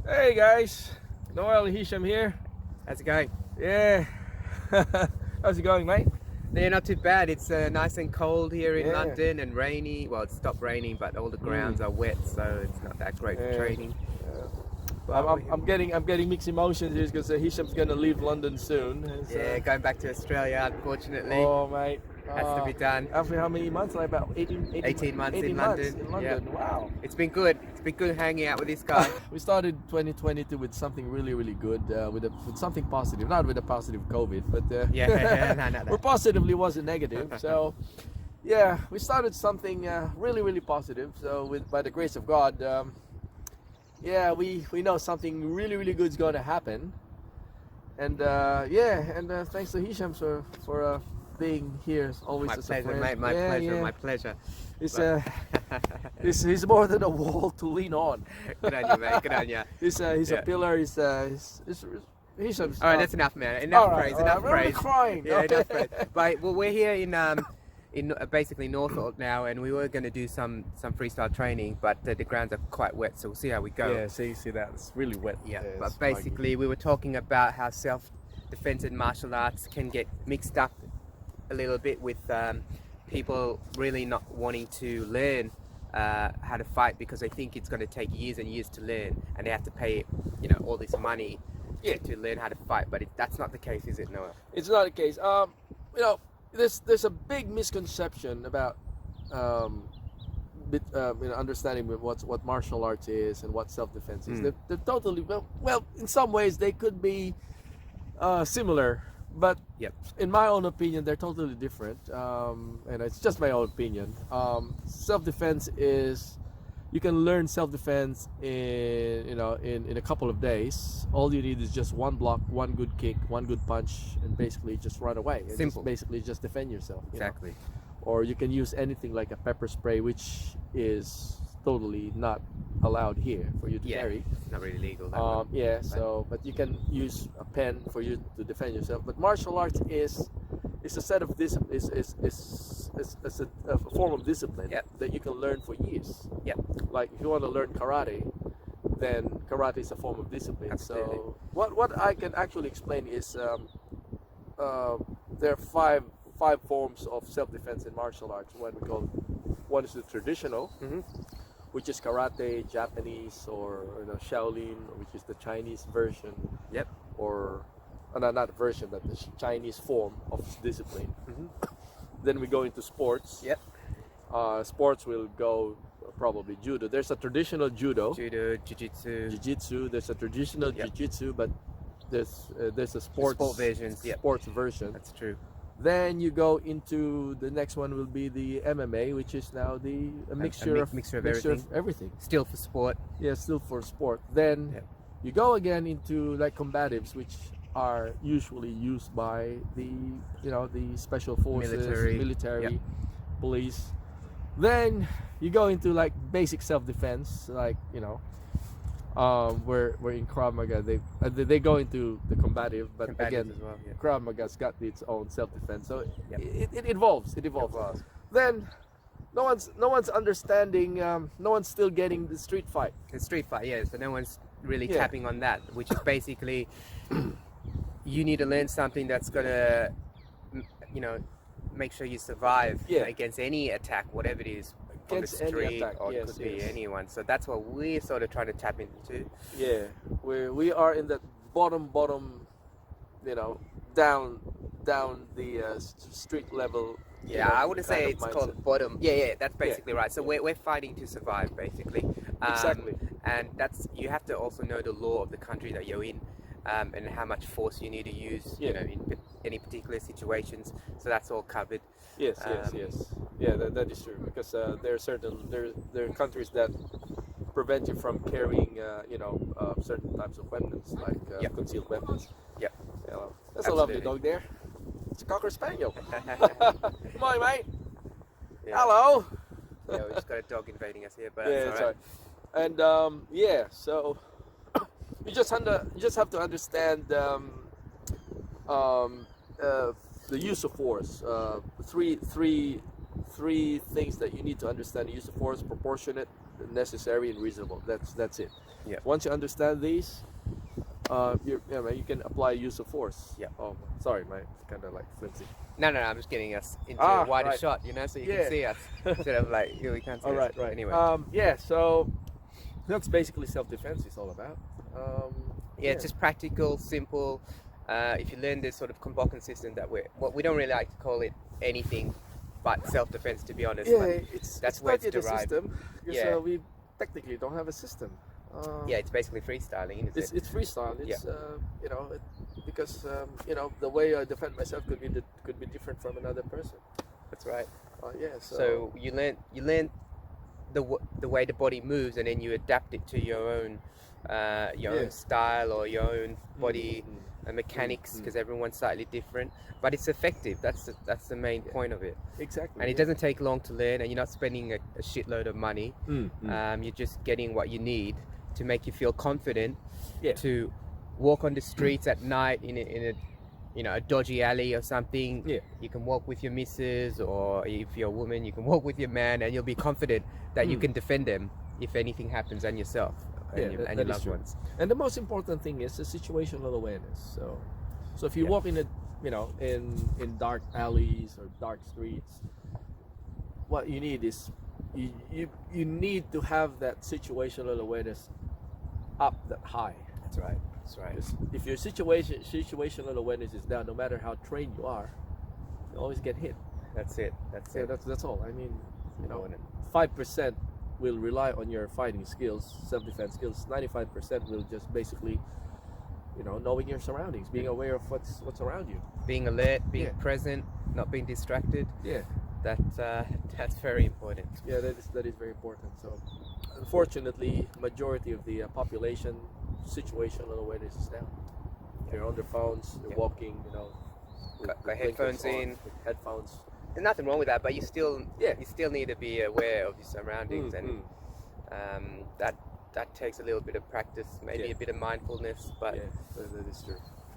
Hey guys, Noel and Hisham here. How's it going? Yeah. How's it going, mate? Yeah, not too bad. It's nice and cold here in Yeah. London and rainy. Well, it stopped raining, but all the grounds are wet, so it's not that great for Yeah. training. I'm, But I'm, I'm getting mixed emotions here because Hisham's gonna leave London soon. And so- yeah, going back to Australia, unfortunately, Oh, mate. has to be done. After how many months? Like about 18 months 18 in months London. in London. Wow. It's been good. It's been good hanging out with this guy. We started 2022 with something really good, with something positive, not with a positive COVID, but Yeah, no. we're positively wasn't negative. So yeah, we started something really positive. So by the grace of God, yeah, we know something really good is going to happen, and thanks to Hisham for being here always My as pleasure, a friend. mate. My Yeah, pleasure. yeah. My pleasure. He's more than a wall to lean on. Good on you, mate. Good on you. He's a Yeah. pillar. Hisham's. All right, that's enough, man. Enough all right, praise. all right. Enough I'm praise. crying. Yeah, enough praise. But well, we're here in basically Northolt now, and we were going to do some freestyle training, but the grounds are quite wet, so we'll see how we go. Yeah, see that it's really wet. Yeah, it's but basically we were talking about how self-defense and martial arts can get mixed up a little bit with people really not wanting to learn how to fight because they think it's going to take years and years to learn, and they have to pay all this money to learn how to fight. But that's not the case, is it, Noah? It's not the case. There's a big misconception about understanding what martial arts is and what self-defense is. They're totally well. In some ways, they could be similar, but Yep. in my own opinion, they're totally different. And it's just my own opinion. Self-defense is you can learn self-defense in a couple of days. All you need is just one block, one good kick, one good punch, and basically just run away. And Simple. Basically just defend yourself. Exactly. Or you can use anything like a pepper spray, which is totally not allowed here for you to carry. It's not really legal. That one. But you can use a pen for you to defend yourself. But martial arts is a set of is a form of discipline that you can learn for years. Yep. Like if you want to learn karate, then karate is a form of discipline. Absolutely. So what I can actually explain is there are five forms of self-defense in martial arts. One is the traditional, which is karate, Japanese, or Shaolin, which is the Chinese version. Yep. Or not version, but the Chinese form of discipline. Then we go into sports. Yep. Sports will go probably judo. There's a traditional judo. Judo, jiu-jitsu. There's a traditional jiu-jitsu, but there's a sports versions. Yep. Sports version. That's true. Then you go into the next one will be the MMA, which is now a mixture of everything. Still for sport. Yeah, still for sport. Then you go again into like combatives, which are usually used by the special forces, military, police. Then you go into like basic self-defense, like where in Krav Maga they go into the combative, but again, as well, Krav Maga's got its own self-defense, so it evolves. Then no one's understanding. No one's still getting the street fight. The street fight, so no one's really tapping on that, which is basically you need to learn something that's gonna, make sure you survive against any attack, whatever it is. Against on the street, any attack, or it could be anyone. So that's what we're sort of trying to tap into. Yeah, we are in that bottom, down the street level. I wouldn't say it's called bottom. That's basically right. So we're fighting to survive, basically. Exactly. And you have to also know the law of the country that you're in, and how much force you need to use, in any particular situations. So that's all covered. Yes. Yeah, that is true, because there are countries that prevent you from carrying certain types of weapons, like concealed weapons. Yep. That's a lovely dog there. It's a Cocker Spaniel. Come on, mate. Hello. Yeah, we just got a dog invading us here, but that's all right. And so you just have to understand the use of force. Three things that you need to understand: the use of force, proportionate, necessary and reasonable. That's it. Yeah. Once you understand these, you can apply use of force. Yeah. Oh, sorry, my kind of like flimsy. No, I'm just getting us into a wider Right. shot, you know, so you Yeah. can see us instead of like, we can't see All us. right. Anyway. Yeah. So that's basically self-defense is all about. It's just practical, simple. If you learn this sort of combatant system that we don't really like to call it anything but self-defense, to be honest. Yeah, but it's that's it's where not it's yet a derived. system. Because, Yeah. we technically don't have a system. Yeah, it's basically freestyling, isn't it? It's freestyle. It's because the way I defend myself could be different from another person. That's right. Yeah. So you learn the way the body moves, and then you adapt it to your own own style or your own body mechanics, because everyone's slightly different. But it's effective. That's the main point of it. Exactly. And it doesn't take long to learn, and you're not spending a shitload of money. You're just getting what you need to make you feel confident to walk on the streets at night in a dodgy alley or something. Yeah. You can walk with your missus, or if you're a woman, you can walk with your man, and you'll be confident that you can defend them if anything happens, and yourself and your loved ones. And the most important thing is the situational awareness. So if you walk in in dark alleys or dark streets, what you need is you need to have that situational awareness up that high. That's right. Because if your situational awareness is down, no matter how trained you are, you always get hit. That's it. That's all. I mean, 5% will rely on your fighting skills, self-defense skills. 95% will just basically, knowing your surroundings, being aware of what's around you, being alert, being present, not being distracted. Yeah. That's very important. Yeah, that is very important. So, unfortunately, majority of the population situational awareness is down. They're on their phones. They're walking. Got headphones in. With headphones. There's nothing wrong with that, but you still need to be aware of your surroundings, and that takes a little bit of practice, maybe a bit of mindfulness, but that is true.